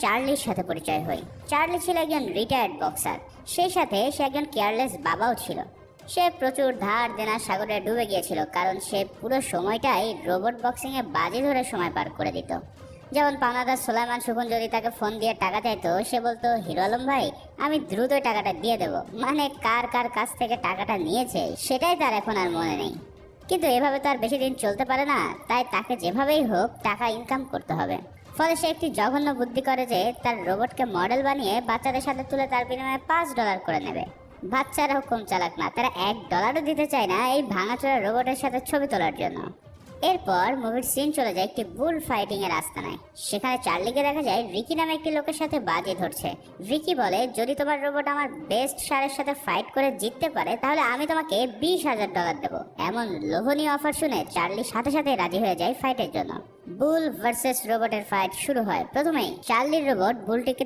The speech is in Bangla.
চার্লির সাথে পরিচয় হই। চার্লি ছিল একজন রিটায়ার্ড বক্সার, সেই সাথে সে একজন কেয়ারলেস বাবাও ছিল। সে প্রচুর ধার দেনার সাগরে ডুবে গিয়েছিল, কারণ সে পুরো সময়টাই রোবট বক্সিংয়ে বাজি ধরে সময় পার করে দিত। যেমন পাওনাদার সোলাইমান সুখন যদি তাকে ফোন দিয়ে টাকা চাইতো, সে বলতো, হিরো আলম ভাই, আমি দ্রুত টাকাটা দিয়ে দেবো। মানে কার কার কাছ থেকে টাকাটা নিয়েছে সেটাই তার এখন আর মনে নেই। কিন্তু এভাবে তো আর বেশি দিন চলতে পারে না, তাই তাকে যেভাবেই হোক টাকা ইনকাম করতে হবে। ফলে সে একটি জঘন্য বুদ্ধি করে যে তার রোবটকে মডেল বানিয়ে বাচ্চাদের সাথে তুলে তার বিনিময়ে $5 করে নেবে। বাচ্চারাও কম চালাক না, তারা $1ও দিতে চায় না এই ভাঙাচোরা রোবটের সাথে ছবি তোলার জন্য। এরপর মুভির সিন চলে যায় একটি বুল ফাইটিং এর আস্তানায়। সেখানে চার্লিকে দেখা যায় রিকি নামে একটি লোকের সাথে বাজি ধরছে। রিকি বলে, যদি তোমার রোবট আমার বেস্ট ষাঁড়ের সাথে ফাইট করে জিততে পারে, তাহলে আমি তোমাকে $20,000 দেবো। এমন লোভনীয় অফার শুনে চার্লি সাথে সাথে রাজি হয়ে যায় ফাইটের জন্য। বুল ভার্সেস রোবটের ফাইট শুরু হয়। প্রথমেই চার্লির রোবট বুলটিকে